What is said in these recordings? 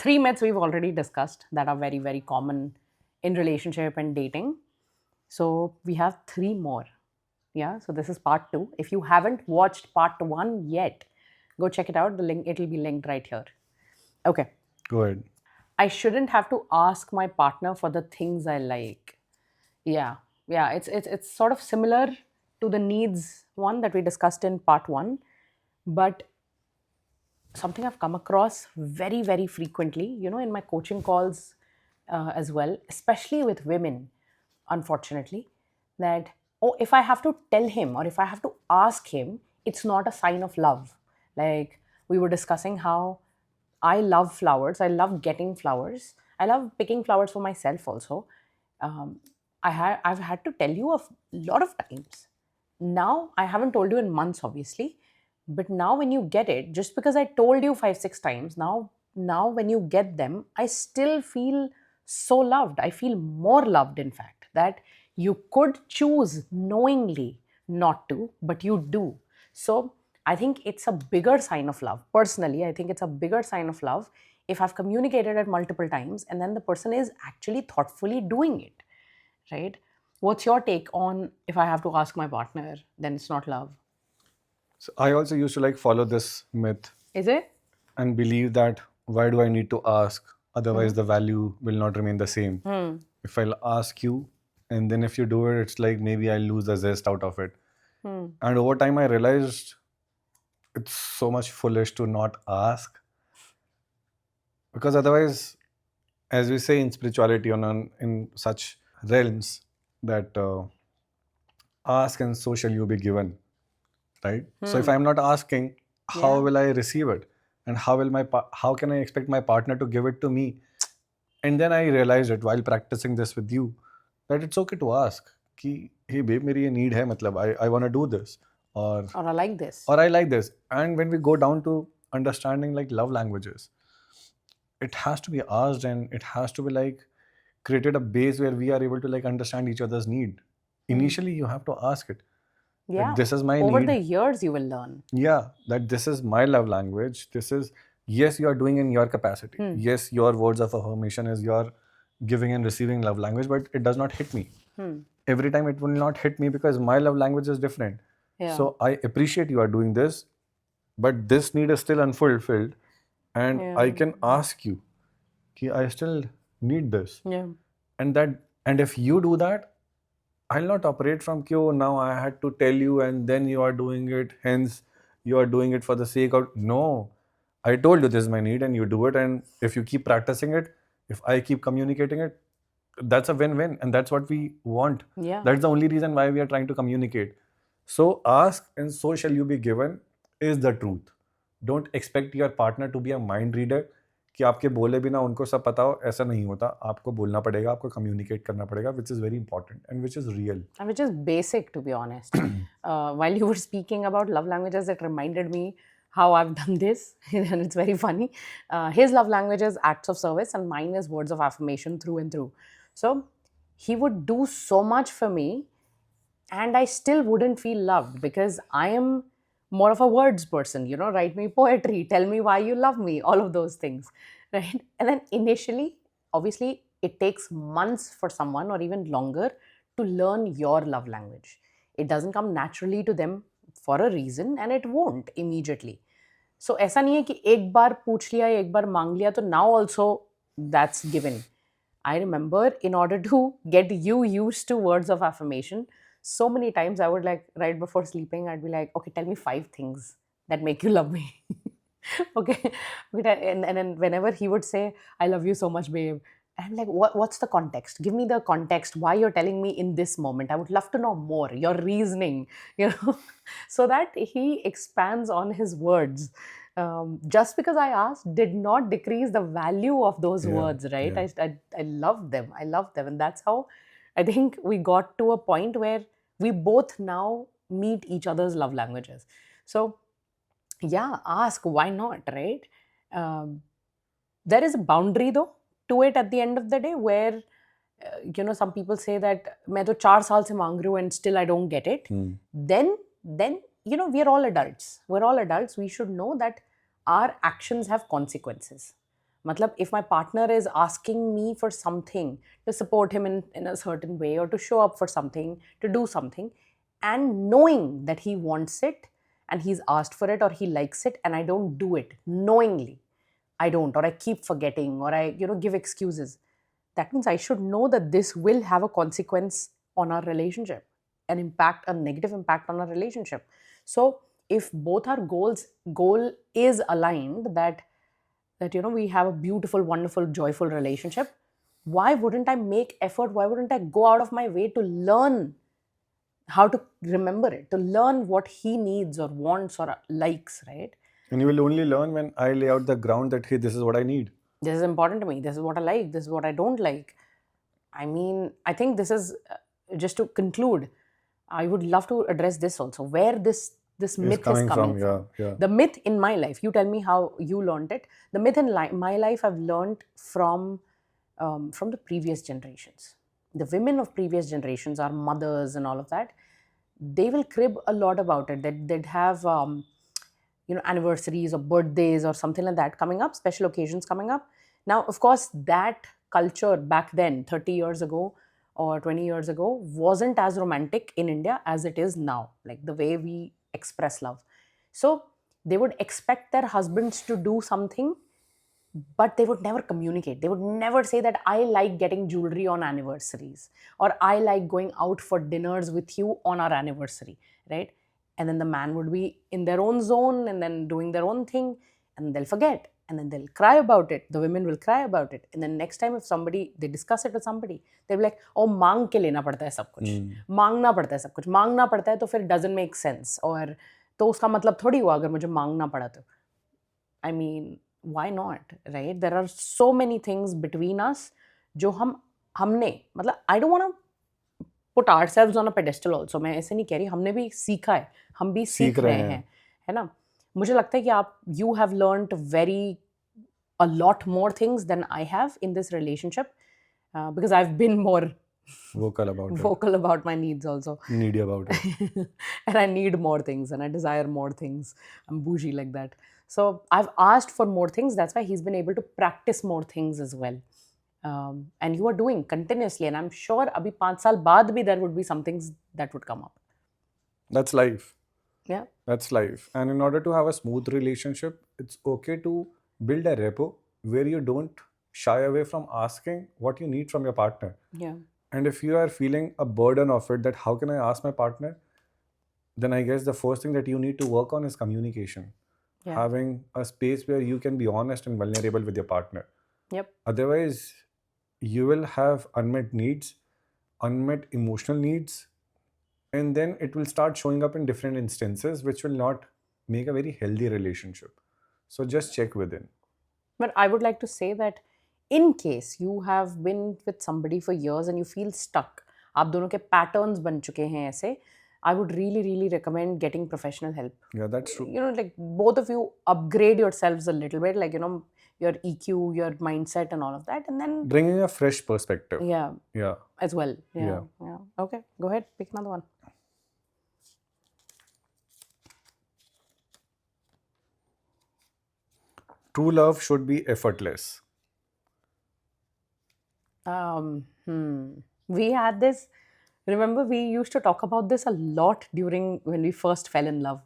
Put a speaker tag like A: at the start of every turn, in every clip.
A: 3 myths we've already discussed that are very, very common in relationship and dating. So we have 3 more. Yeah. So this is part 2. If you haven't watched part 1 yet, go check it out. The link, it'll be linked right here. Okay.
B: Go ahead.
A: I shouldn't have to ask my partner for the things I like. Yeah. Yeah. It's sort of similar to the needs one that we discussed in part 1. But something I've come across very, very frequently, in my coaching calls as well, especially with women, unfortunately, that, oh, if I have to tell him or if I have to ask him, it's not a sign of love. Like we were discussing how I love flowers, I love getting flowers, I love picking flowers for myself also. Um, I've had to tell you a lot of times. Now I haven't told you in months, obviously, but now when you get it, just because I told you 5 6 times, now when you get them, I still feel so loved. I feel more loved, in fact, that you could choose knowingly not to, but you do. So I think it's a bigger sign of love. Personally, I think it's a bigger sign of love if I've communicated it multiple times and then the person is actually thoughtfully doing it, right? What's your take on, if I have to ask my partner, then it's not love?
B: So I also used to like follow this myth
A: Is it?
B: and believe that why do I need to ask? Otherwise, the value will not remain the same. If I'll ask you, and then if you do it, it's like maybe I'll lose the zest out of it. And over time, I realized it's so much foolish to not ask, because otherwise, as we say in spirituality in such realms, that ask and so shall you be given, right? So if I'm not asking, how
A: Yeah.
B: will I receive it? And how can I expect my partner to give it to me? And then I realized it while practicing this with you, that it's okay to ask कि hey babe मेरी ये need है, मतलब I want to do this, or
A: Or I like this.
B: or I like this. And when we go down to understanding like love languages, it has to be asked, and it has to be like created a base where we are able to like understand each other's need. Initially you have to ask it that
A: Yeah.
B: this is my
A: Over the
B: need.
A: years, you will learn.
B: Yeah, that this is my love language. This is, yes, you are doing in your capacity. Yes, your words of affirmation is your giving and receiving love language, but it does not hit me. Every time it will not hit me because my love language is different.
A: Yeah.
B: So I appreciate you are doing this, but this need is still unfulfilled, and
A: Yeah.
B: I can ask you, ki I still need this.
A: Yeah.
B: And if you do that, I'll not operate from Q. Now I had to tell you, and then you are doing it. Hence, you are doing it for the sake of. No, I told you this is my need, and you do it. And if you keep practicing it, if I keep communicating it, that's a win-win, and that's what we want.
A: Yeah.
B: That's the only reason why we are trying to communicate. So ask, and so shall you be given, is the truth. Don't expect your partner to be a mind reader. कि आपके बोले बिना उनको सब पता हो, ऐसा नहीं होता. आपको बोलना पड़ेगा, आपको communicate करना पड़ेगा, which is very important and which is real.
A: And which is basic, to be honest. While you were speaking about love languages, it reminded me how I've done this, and it's very funny. His love language is acts of service, and mine is words of affirmation through and through. So he would do so much for me, and I still wouldn't feel loved because I am more of a words person, write me poetry, tell me why you love me, all of those things, right? And then initially, obviously, it takes months for someone or even longer to learn your love language. It doesn't come naturally to them for a reason, and it won't immediately. So ऐसा नहीं है कि एक बार पूछ लिया एक बार मांग लिया तो now also that's given. I remember, in order to get you used to words of affirmation, so many times I would, like, right before sleeping, I'd be like, okay, tell me 5 things that make you love me. Okay. And then whenever he would say, I love you so much, babe, I'm like, what's the context? Give me the context, why you're telling me in this moment. I would love to know more, your reasoning, so that he expands on his words. Just because I asked did not decrease the value of those
B: Yeah,
A: words, right?
B: yeah.
A: I love them. I love them. And that's how I think we got to a point where we both now meet each other's love languages. So, yeah, ask, why not, right? Um, there is a boundary, though, to it at the end of the day, where some people say that मैं तो 4 साल से मांग रही हूँ and still I don't get it. Then we're all adults. We should know that our actions have consequences. Matlab, if my partner is asking me for something, to support him in a certain way, or to show up for something, to do something, and knowing that he wants it and he's asked for it or he likes it, and I don't do it knowingly, I don't, or I keep forgetting, or I, give excuses, that means I should know that this will have a consequence on our relationship, a negative impact on our relationship. So if both our goal is aligned, that we have a beautiful, wonderful, joyful relationship, why wouldn't I make effort? Why wouldn't I go out of my way to learn how to remember it, to learn what he needs or wants or likes, right?
B: And you will only learn when I lay out the ground that, hey, this is what I need.
A: This is important to me. This is what I like. This is what I don't like. I mean, I think this is just to conclude. I would love to address this also, where this myth is coming from.
B: Yeah.
A: The myth in my life. You tell me how you learned it. The myth in my life, I've learned from the previous generations. The women of previous generations, our mothers and all of that, they will crib a lot about it. That they'd have anniversaries or birthdays or something like that coming up, special occasions coming up. Now, of course, that culture back then, 30 years ago or 20 years ago, wasn't as romantic in India as it is now, like the way we express love. So they would expect their husbands to do something, but they would never communicate. They would never say that I like getting jewelry on anniversaries, or I like going out for dinners with you on our anniversary, right? And then the man would be in their own zone and then doing their own thing, and they'll forget, and then they'll cry about it. The women will cry about it, and then next time if they discuss it with somebody, they'll be like, oh, मांग के लेना पड़ता है सब कुछ, मांगना पड़ता है सब कुछ, मांगना पड़ता है तो फिर doesn't make sense, और तो उसका मतलब थोड़ी हुआ अगर मुझे मांगना पड़ा तो. I mean, why not, right? There are so many things between us जो हमने मतलब I don't want to put ourselves on a pedestal also. मैं ऐसे नहीं कह रही, हमने भी सीखा है, हम भी सीख रहे हैं, है ना? मुझे लगता है कि you have learned a lot more things than I have in this relationship, because I've been more vocal about my needs also.
B: Needy about it.
A: And I need more things and I desire more things. I'm bougie like that. So I've asked for more things. That's why he's been able to practice more things as well. And you are doing continuously. And I'm sure abhi 5 saal baad bhi there would be some things that would come up.
B: That's life.
A: Yeah.
B: That's life. And in order to have a smooth relationship, it's okay to build a repo where you don't shy away from asking what you need from your partner.
A: Yeah.
B: And if you are feeling a burden of it, that how can I ask my partner? Then I guess the first thing that you need to work on is communication. Yeah. Having a space where you can be honest and vulnerable with your partner.
A: Yep.
B: Otherwise, you will have unmet needs, unmet emotional needs, and then it will start showing up in different instances, which will not make a very healthy relationship. So just check within.
A: But I would like to say that in case you have been with somebody for years and you feel stuck, आप दोनों के patterns बन चुके हैं ऐसे, I would really, really recommend getting professional help.
B: Yeah, that's true.
A: Like both of you upgrade yourselves a little bit, like, your EQ, your mindset and all of that, and then
B: bringing a fresh perspective.
A: Yeah.
B: Yeah.
A: As well. Yeah. Okay, go ahead, pick another one.
B: True love should be effortless.
A: We had this. Remember, we used to talk about this a lot when we first fell in love.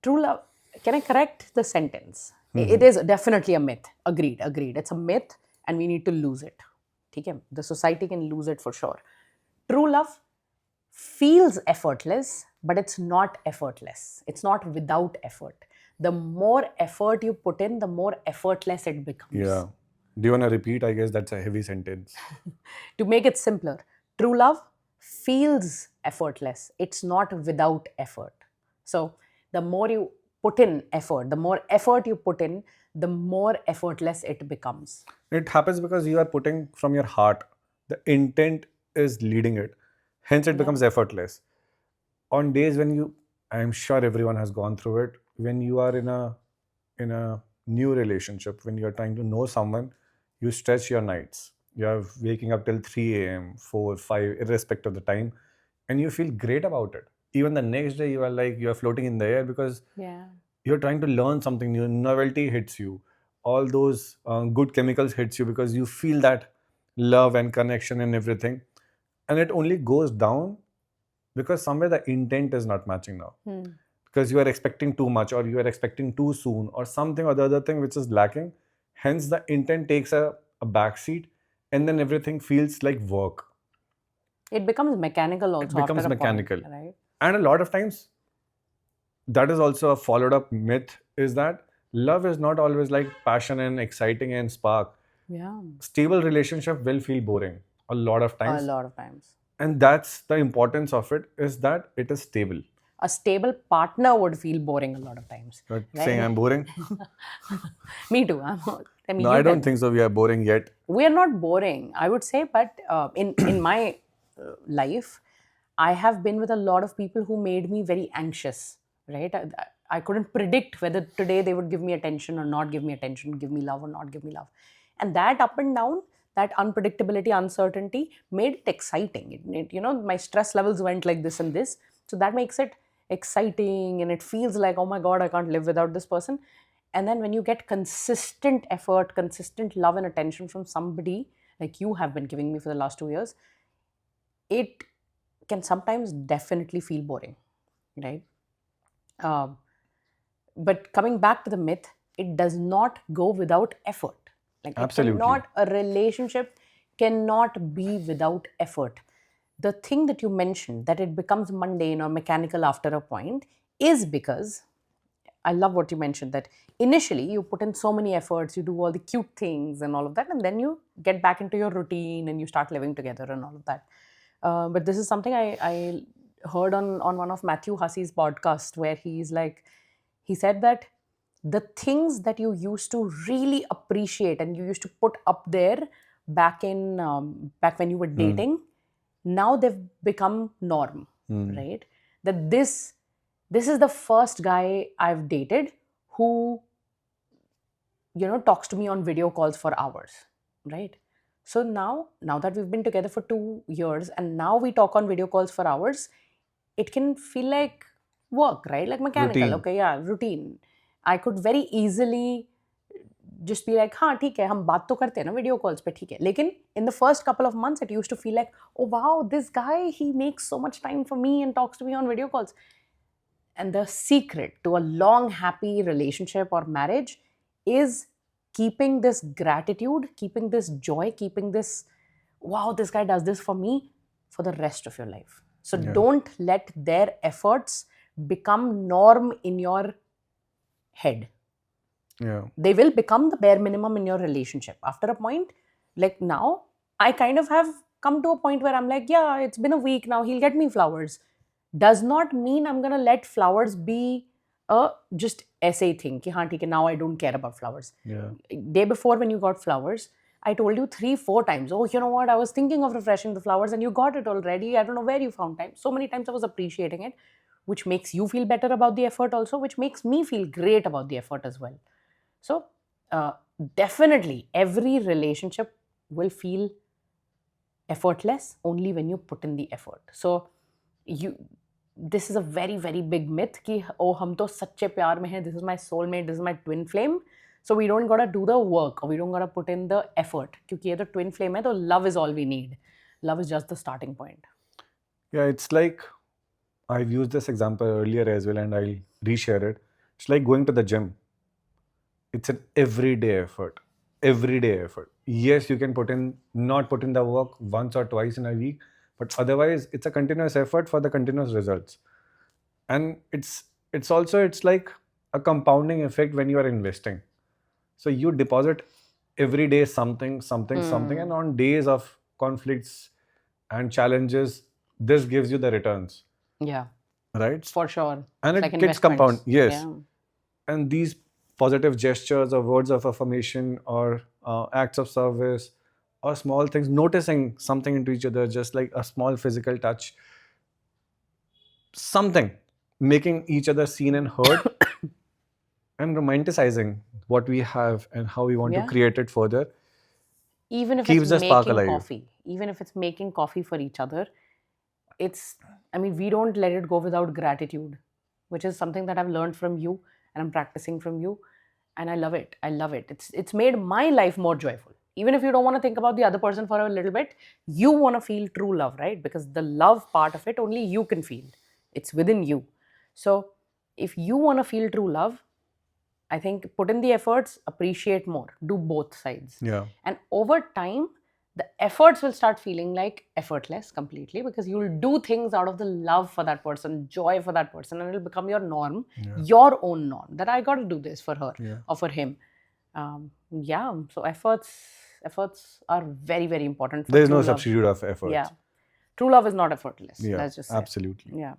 A: True love, can I correct the sentence? Mm-hmm. It is definitely a myth. Agreed. It's a myth and we need to lose it. Okay? The society can lose it for sure. True love feels effortless, but it's not effortless. It's not without effort. The more effort you put in, the more effortless it becomes.
B: Yeah. Do you want to repeat? I guess that's a heavy sentence.
A: To make it simpler, true love feels effortless. It's not without effort. So the more you put in effort, the more effort you put in, the more effortless it becomes.
B: It happens because you are putting from your heart. The intent is leading it. Hence, it becomes effortless. On days when I'm sure everyone has gone through it, when you are in a new relationship, when you're trying to know someone, you stretch your nights. You're waking up till 3 a.m., 4, 5, irrespective of the time, and you feel great about it. Even the next day, you are floating in the air because you're trying to learn something new. Novelty hits you. all those good chemicals hits you, because you feel that love and connection and everything, and it only goes down because somewhere the intent is not matching now, because you are expecting too much, or you are expecting too soon, or something or the other thing which is lacking. Hence the intent takes a back seat, and then everything feels like work.
A: It becomes mechanical also
B: becomes
A: after a
B: mechanical.
A: point, right?
B: And a lot of times, that is also a followed up myth, is that love is not always like passion and exciting and spark.
A: Yeah,
B: Stable relationship will feel boring a lot of
A: a
B: times.
A: lot of times.
B: And that's the importance of it, is that it is stable.
A: A stable partner would feel boring a lot of times.
B: But
A: Right?
B: saying I'm boring?
A: Me too. I mean,
B: No,
A: you
B: I don't
A: can-
B: think so. We are boring yet.
A: we are not boring, I would say, but in my life, I have been with a lot of people who made me very anxious, right? I couldn't predict whether today they would give me attention or not give me attention, give me love or not give me love. And that up and down, that unpredictability, uncertainty made it exciting. My stress levels went like this and this. So that makes it exciting, and it feels like, oh my God, I can't live without this person. And then when you get consistent effort, consistent love and attention from somebody like you have been giving me for the last 2 years, it can sometimes definitely feel boring, right? But coming back to the myth, it does not go without effort. Like
B: Absolutely.
A: a relationship cannot be without effort. The thing that you mentioned, that it becomes mundane or mechanical after a point, is because I love what you mentioned, that initially you put in so many efforts, you do all the cute things and all of that, and then you get back into your routine and you start living together and all of that. But this is something I heard on one of Matthew Hussey's podcast, where he said that the things that you used to really appreciate and you used to put up there back when you were dating, now they've become norm, right? That this is the first guy I've dated who talks to me on video calls for hours, right? So now that we've been together for 2 years and now we talk on video calls for hours, it can feel like work, right? Like mechanical.
B: Routine.
A: Okay, yeah, routine. I could very easily just be like, हाँ ठीक है, हम बात तो करते हैं ना video calls पे, ठीक है. लेकिन in the first couple of months it used to feel like, oh wow, this guy, he makes so much time for me and talks to me on video calls. And the secret to a long, happy relationship or marriage is keeping this gratitude, keeping this joy, keeping this, wow, this guy does this for me, for the rest of your life. So don't let their efforts become norm in your head.
B: Yeah.
A: They will become the bare minimum in your relationship. After a point, like now, I kind of have come to a point where I'm like, yeah, it's been a week now, he'll get me flowers. Does not mean I'm gonna let flowers be a just essay thing. Ki, haan, theek hai, now I don't care about flowers.
B: Yeah.
A: Day before when you got flowers, I told you 3-4 times, oh, you know what, I was thinking of refreshing the flowers and you got it already. I don't know where you found time. So many times I was appreciating it, which makes you feel better about the effort also, which makes me feel great about the effort as well. So definitely every relationship will feel effortless only when you put in the effort. So this is a very, very big myth कि oh हम तो सच्चे प्यार में हैं, this is my soulmate, this is my twin flame, so we don't gotta do the work or we don't gotta put in the effort, क्योंकि ये तो twin flame है, तो love is all we need. Love is just the starting point.
B: Yeah, it's like, I've used this example earlier as well, and I'll reshare it. It's like going to the gym. It's an everyday effort. Everyday effort. Yes, you can not put in the work once or twice in a week, but otherwise it's a continuous effort for the continuous results. And it's like a compounding effect when you are investing. So you deposit every day something, and on days of conflicts and challenges, this gives you the returns.
A: Yeah,
B: Right?
A: for sure.
B: And
A: It's
B: it
A: like
B: gets compound.
A: investments.
B: Yes.
A: Yeah.
B: And these positive gestures or words of affirmation or acts of service or small things, noticing something into each other, just like a small physical touch, something, making each other seen and heard, and romanticizing what we have and how we want to create it further.
A: Even if
B: Keeps
A: it's
B: the spark
A: making
B: alive.
A: coffee, even if it's making coffee for each other, we don't let it go without gratitude, which is something that I've learned from you and I'm practicing from you. and I love it. I love it. It's made my life more joyful. Even if you don't want to think about the other person for a little bit, you want to feel true love, right? Because the love part of it only you can feel. It's within you. So if you want to feel true love, I think put in the efforts, appreciate more, do both sides.
B: Yeah.
A: And over time, the efforts will start feeling like effortless completely, because you'll do things out of the love for that person, joy for that person, and it'll become your norm, your own norm, that I got to do this for her or for him. So efforts are very, very important for
B: There is
A: true
B: no
A: love.
B: substitute of efforts.
A: Yeah. True love is not effortless.
B: Yeah,
A: Let's just say.
B: absolutely.
A: Yeah.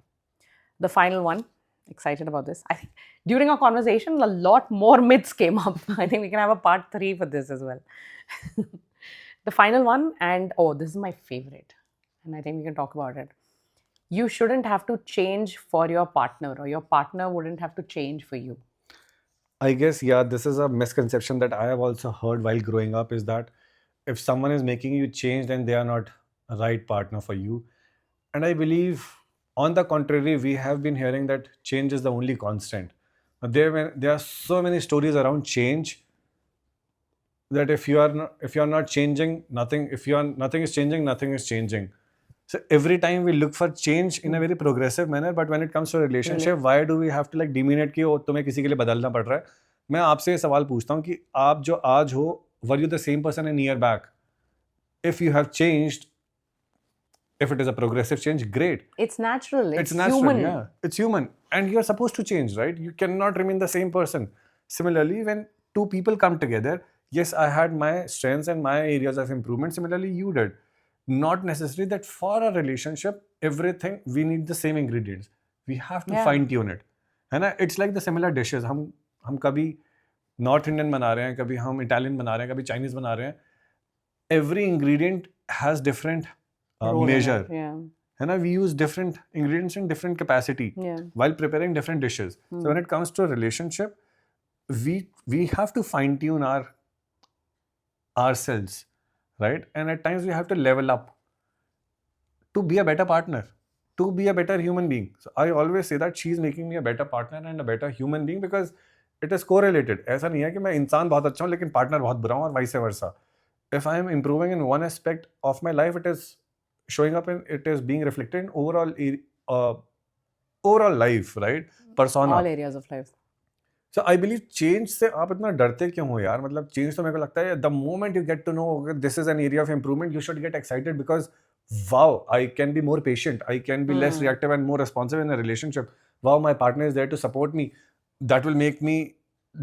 A: The final one, excited about this. I think during our conversation, a lot more myths came up. I think we can have a part 3 for this as well. The final one, and this is my favorite, and I think we can talk about it. You shouldn't have to change for your partner, or your partner wouldn't have to change for you.
B: I guess, yeah, this is a misconception that I have also heard while growing up, is that if someone is making you change, then they are not a right partner for you. And I believe, on the contrary, we have been hearing that change is the only constant. There are so many stories around change, that if you are not changing, nothing is changing, nothing is changing. So every time we look for change in a very progressive manner, but when it comes to a relationship, why do we have to like demeanate कि तुम्हें किसी के लिए बदलना पड़ रहा है? मैं आपसे ये सवाल पूछता हूँ कि आप जो आज हो, were you the same person a year back? If you have changed, if it is a progressive change, great.
A: It's natural. It's
B: natural,
A: human.
B: yeah. It's human. And you're supposed to change, right? You cannot remain the same person. Similarly, when two people come together, yes, I had my strengths and my areas of improvement. Similarly, you did. Not necessary that for a relationship, everything, we need the same ingredients. We have to fine tune it. है ना? It's like the similar dishes. हम कभी North Indian बना रहे हैं, कभी हम Italian बना रहे हैं, कभी Chinese बना रहे हैं. Every ingredient has different measure.
A: Yeah.
B: And we use different ingredients in different capacity while preparing different dishes. So when it comes to a relationship, we have to fine tune ourselves, right? And at times we have to level up to be a better partner, to be a better human being. So I always say that she's making me a better partner and a better human being, because it is correlated. ऐसा नहीं है कि मैं इंसान बहुत अच्छा हूँ लेकिन पार्टनर बहुत बुरा हूँ, और vice versa. If I am improving in one aspect of my life, it is showing up and it is being reflected in overall life, right? Persona.
A: All areas of life.
B: So I believe change से आप इतना डरते क्यों हो यार? मतलब change तो मेरे को लगता है, the moment you get to know this is an area of improvement, you should get excited, because wow, I can be more patient, I can be less reactive and more responsive in a relationship. Wow, my partner is there to support me. That will make me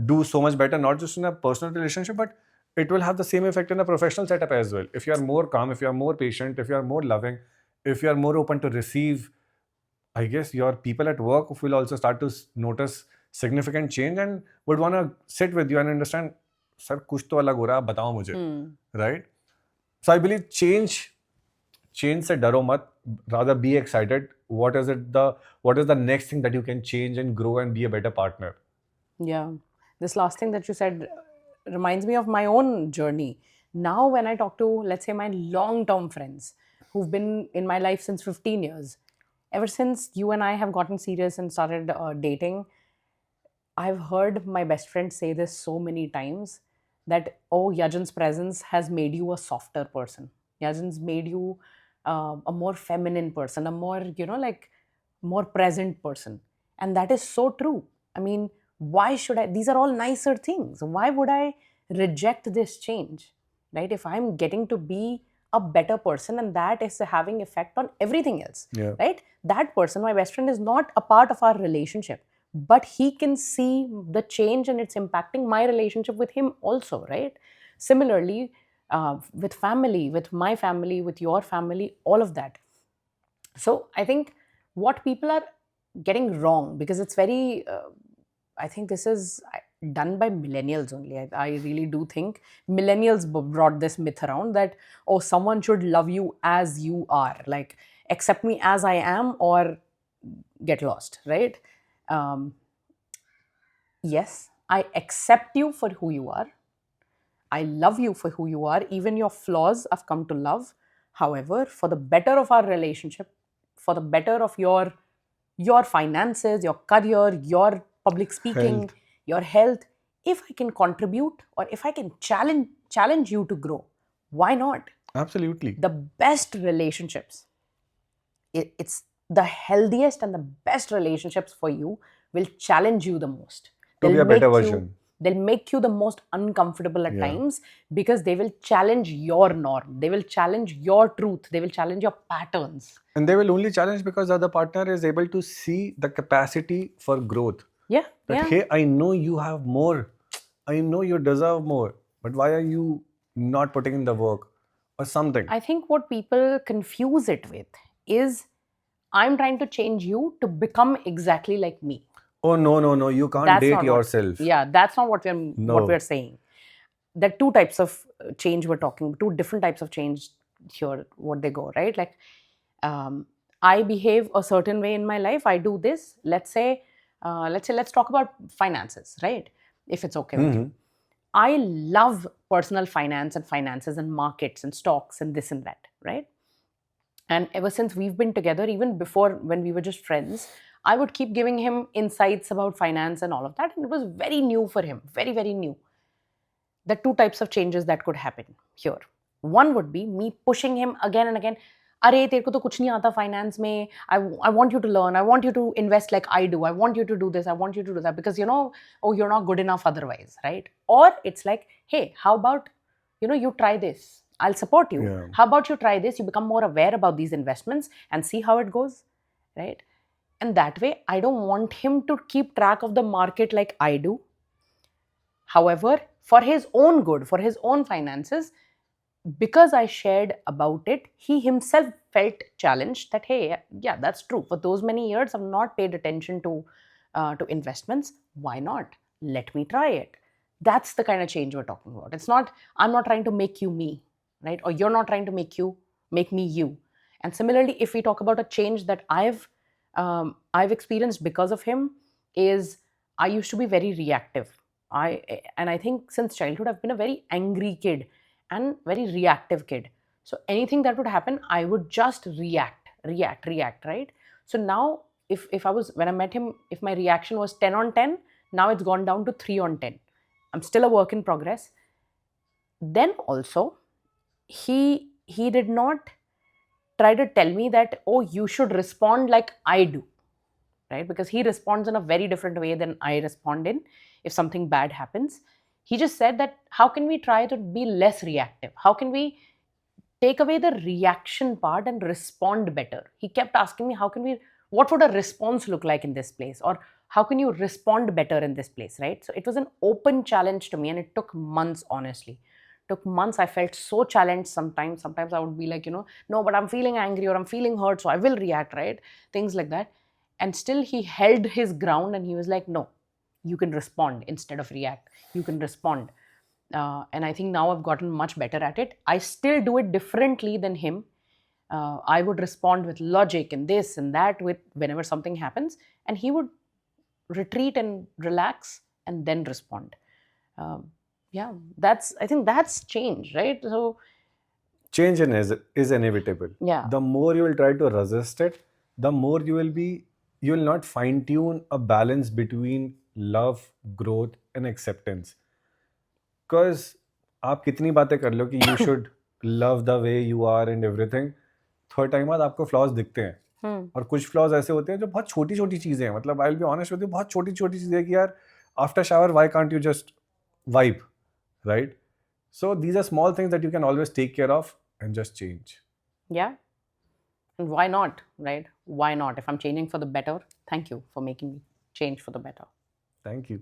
B: do so much better, not just in a personal relationship, but it will have the same effect in a professional setup as well. If you are more calm, if you are more patient, if you are more loving, if you are more open to receive, I guess your people at work will also start to notice significant change and would want to sit with you and understand, sir, kuch to alag ho raha hai, batao mujhe, right? So I believe change se daro mat, rather be excited. What is the next thing that you can change and grow and be a better partner?
A: Yeah. This last thing that you said reminds me of my own journey. Now, when I talk to, let's say, my long-term friends who've been in my life since 15 years, ever since you and I have gotten serious and started dating, I've heard my best friend say this so many times, that, oh, Yajan's presence has made you a softer person. Yajan's made you a more feminine person, a more, more present person. And that is so true. I mean, why should I? These are all nicer things. Why would I reject this change, right? If I'm getting to be a better person, and that is having effect on everything else, right? That person, my best friend, is not a part of our relationship, but he can see the change and it's impacting my relationship with him also, right? Similarly, with family, with my family, with your family, all of that. So I think what people are getting wrong, because it's very, I think this is done by millennials only. I really do think millennials brought this myth around that, oh, someone should love you as you are, like accept me as I am or get lost, right? Yes, I accept you for who you are. I love you for who you are. Even your flaws I've come to love. However, for the better of our relationship, for the better of your finances, your career, your public speaking, your health, if I can contribute or if I can challenge you to grow, why not?
B: Absolutely.
A: The best relationships, it's the healthiest and the best relationships for you will challenge you the most.
B: To be a better version.
A: They'll make you the most uncomfortable at
B: Yeah.
A: times, because they will challenge your norm. They will challenge your truth. They will challenge your patterns.
B: And they will only challenge because the other partner is able to see the capacity for growth.
A: Yeah.
B: That,
A: Yeah.
B: hey, I know you have more. I know you deserve more. But why are you not putting in the work or something?
A: I think what people confuse it with is, I'm trying to change you to become exactly like me.
B: Oh, no. You can't
A: That's
B: date
A: not what,
B: yourself.
A: yeah, that's not what
B: No.
A: we're saying. There are two types of change we're talking, two different types of change here, what they go, right? Like, I behave a certain way in my life. I do this. Let's talk about finances, right? If it's okay with you. I love personal finance and finances and markets and stocks and this and that, right? And ever since we've been together, even before when we were just friends, I would keep giving him insights about finance and all of that. And it was very new for him, very, very new. The two types of changes that could happen here. One would be me pushing him again and again. अरे तेरे को तो कुछ नहीं आता finance में. I want you to learn. I want you to invest like I do. I want you to do this. I want you to do that, because oh, you're not good enough otherwise, right? Or it's like, hey, how about you try this. I'll support you.
B: Yeah.
A: How about you try this? You become more aware about these investments and see how it goes, right? And that way, I don't want him to keep track of the market like I do. However, for his own good, for his own finances, because I shared about it, he himself felt challenged that, hey, yeah, that's true. For those many years, I've not paid attention to investments. Why not? Let me try it. That's the kind of change we're talking about. It's not, I'm not trying to make you me, right? Or you're not trying to make me you. And similarly, if we talk about a change that I've experienced because of him, is I used to be very reactive. I think since childhood I've been a very angry kid and very reactive kid. So anything that would happen, I would just react, right? So now, if I was, when I met him, if my reaction was 10 on 10, now it's gone down to 3 on 10. I'm still a work in progress. Then also, he did not try to tell me that, oh, you should respond like I do, right? Because he responds in a very different way than I respond in if something bad happens. He just said that, how can we try to be less reactive? How can we take away the reaction part and respond better? He kept asking me, what would a response look like in this place? Or how can you respond better in this place, right? So it was an open challenge to me, and it took months, honestly. Took months. I felt so challenged sometimes. Sometimes I would be like, no, but I'm feeling angry or I'm feeling hurt, so I will react, right? Things like that. And still he held his ground, and he was like, no, you can respond instead of react. You can respond. And I think now I've gotten much better at it. I still do it differently than him. I would respond with logic and this and that with whenever something happens, and he would retreat and relax and then respond. Yeah, I think that's change, right? So
B: Change is inevitable.
A: yeah.
B: The more you will try to resist it, the more you will not fine tune a balance between love, growth, and acceptance. Because आप कितनी बातें कर लो कि you should love the way you are and everything, थोड़े time बाद आपको flaws दिखते हैं. और कुछ फ्लॉज ऐसे होते हैं जो बहुत छोटी छोटी चीजें हैं. मतलब I will be honest with you, बहुत छोटी छोटी चीजें कि यार after shower why can't you just wipe, right? So these are small things that you can always take care of and just change.
A: Yeah. And why not, right? Why not? If I'm changing for the better, thank you for making me change for the better.
B: Thank you.